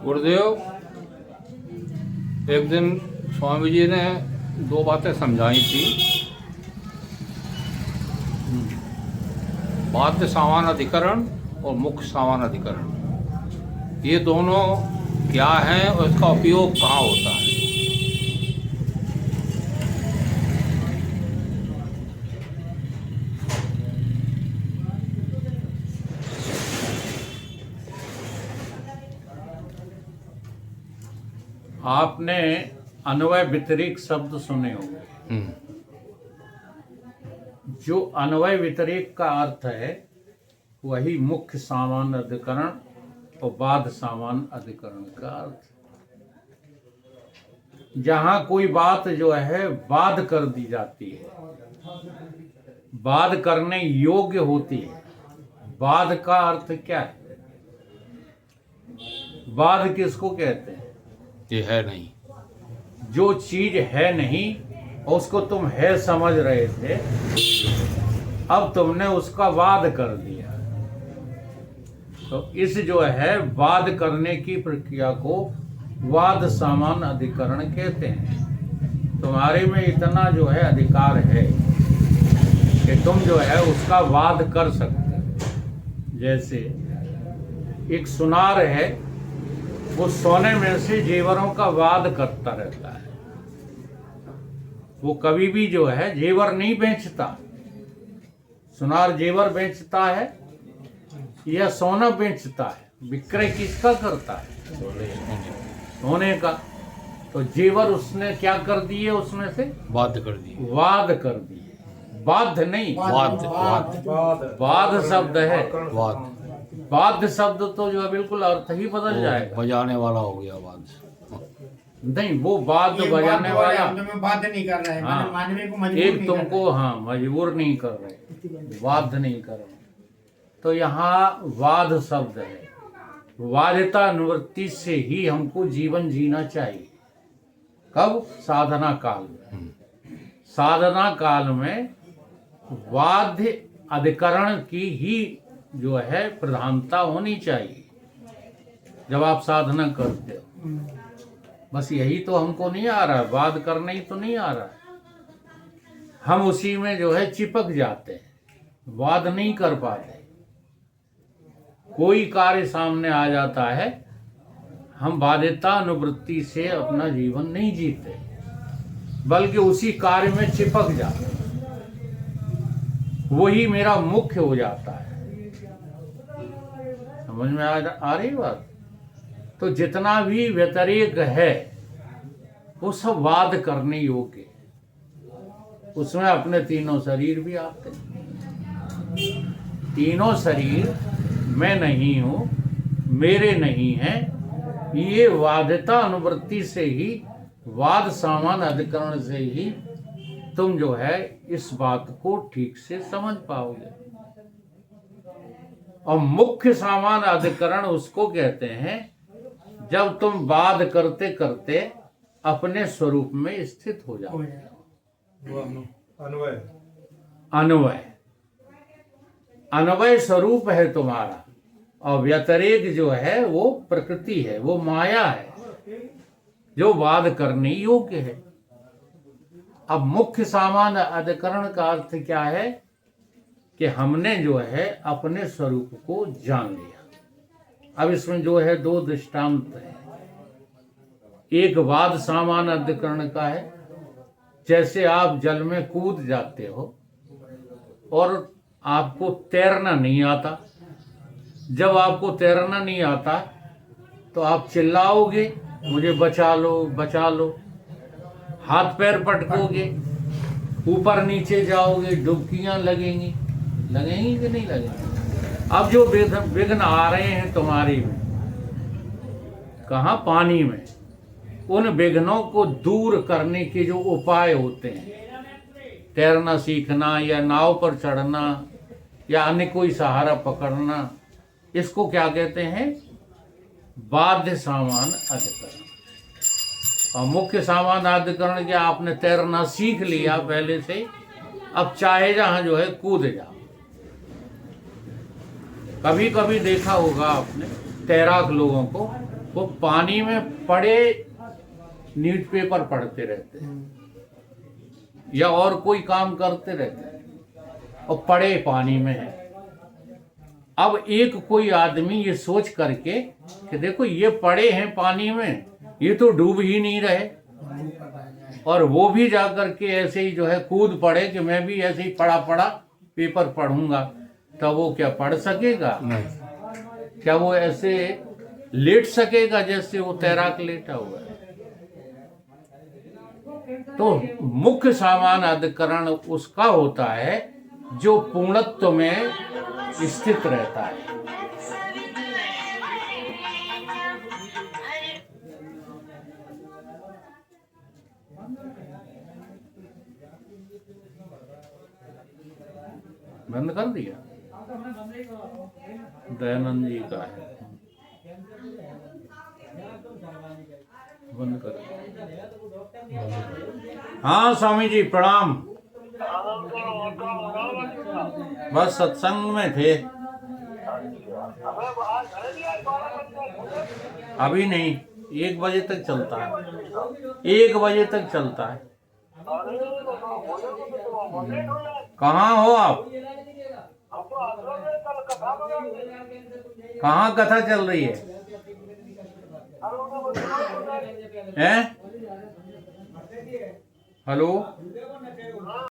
गुरुदेव, एक दिन स्वामी जी ने दो बातें समझाई थी। बाध्य सामान अधिकरण और मुख्य सामान अधिकरण, ये दोनों क्या हैं और इसका उपयोग कहाँ होता है। आपने अन्वय व्यतिरेक शब्द सुने होंगे। जो अन्वय व्यतिरेक का अर्थ है वही मुख्य सामान अधिकरण और बाध सामान अधिकरण का अर्थ। जहां कोई बात जो है बाध कर दी जाती है, बाध करने योग्य होती है। बाध का अर्थ क्या है? बाध किसको कहते हैं? ये है नहीं। जो चीज है नहीं उसको तुम है समझ रहे थे, अब तुमने उसका वाद कर दिया। तो इस जो है वाद करने की प्रक्रिया को वाद सामान अधिकरण कहते हैं। तुम्हारे में इतना जो है अधिकार है कि तुम जो है उसका वाद कर सकते हो। जैसे एक सुनार है, वो सोने में से जेवरों का वाद करता रहता है। वो कभी भी जो है जेवर नहीं बेचता। सुनार जेवर बेचता है या सोना बेचता है? विक्रय किसका करता है? सोने का। तो जेवर उसने क्या कर दिए? उसमें से बाध्य कर दिए। वाद कर दिए। बाध्य नहीं, वाद शब्द है। वाद बाध्य शब्द तो जो है बिल्कुल अर्थ ही बदल जाएगा। बजाने वाला हो गया वाद। नहीं, वो वाद्य बजाने वाला बाध्य नहीं कर रहे हैं, हाँ, मानवीय को मजबूर एक नहीं तुमको हाँ मजबूर नहीं कर रहे, वाद नहीं कर रहे। तो यहाँ वाद शब्द है। वाद्यता निवृत्ति से ही हमको जीवन जीना चाहिए। कब? साधना काल में। साधना काल में वाद्य अधिकरण की ही जो है प्रधानता होनी चाहिए जब आप साधना करते हो। बस यही तो हमको नहीं आ रहा है, वाद करना ही तो नहीं आ रहा है। हम उसी में जो है चिपक जाते हैं, वाद नहीं कर पाते। कोई कार्य सामने आ जाता है, हम बाध्यता अनुवृत्ति से अपना जीवन नहीं जीते, बल्कि उसी कार्य में चिपक जाते हैं। वही मेरा मुख्य हो जाता है। समझ में आ रही बात? तो जितना भी व्यतिरेक है वो सब वाद करने योग्य है। उसमें अपने तीनों शरीर भी आते हैं। तीनों शरीर मैं नहीं हूं, मेरे नहीं है, ये वाद्यता अनुवृत्ति से ही, वाद सामान अधिकरण से ही तुम जो है इस बात को ठीक से समझ पाओगे। और मुख्य सामान अधिकरण उसको कहते हैं जब तुम वाद करते करते अपने स्वरूप में स्थित हो जाओ। अन्वय अन्वय अन्वय स्वरूप है तुम्हारा, और व्यतिरेक जो है वो प्रकृति है, वो माया है जो वाद करने योग्य है। अब मुख्य सामान अधिकरण का अर्थ क्या है कि हमने जो है अपने स्वरूप को जान लिया। अब इसमें जो है दो दृष्टांत है। एक वाद सामान अधिकरण का है, जैसे आप जल में कूद जाते हो और आपको तैरना नहीं आता। जब आपको तैरना नहीं आता तो आप चिल्लाओगे, मुझे बचा लो बचा लो, हाथ पैर पटकोगे, ऊपर नीचे जाओगे, डुबकियां लगेंगी कि नहीं लगेंगी? अब जो विघ्न आ रहे हैं तुम्हारी में, कहाँ? पानी में। उन विघ्नों को दूर करने के जो उपाय होते हैं, तैरना सीखना या नाव पर चढ़ना या अन्य कोई सहारा पकड़ना, इसको क्या कहते हैं? बाध्य सामान अधिकरण। और मुख्य सामान अधिकरण क्या? आपने तैरना सीख लिया पहले से, अब चाहे जहां जो है कूद जाओ। कभी कभी देखा होगा आपने तैराक लोगों को वो पानी में पड़े न्यूज़पेपर पढ़ते रहते हैं या और कोई काम करते रहते हैं और पड़े पानी में है। अब एक कोई आदमी ये सोच करके कि देखो ये पड़े हैं पानी में, ये तो डूब ही नहीं रहे, और वो भी जा करके ऐसे ही जो है कूद पड़े कि मैं भी ऐसे ही पड़ा पड़ा पेपर पढ़ूंगा, तो वो क्या पढ़ सकेगा? नहीं। क्या वो ऐसे लेट सकेगा जैसे वो तैराक लेटा हुआ है? तो मुख्य सामान्य अधिकरण उसका होता है जो पूर्णत्व में स्थित रहता है। बंद कर दिया, दयानंद जी का है, बंद कर। हाँ स्वामी जी प्रणाम। बस सत्संग में थे, अभी नहीं, 1 बजे तक चलता है, 1 बजे तक चलता है। कहाँ हो आप? कहाँ कथा चल रही है? हैं? हेलो।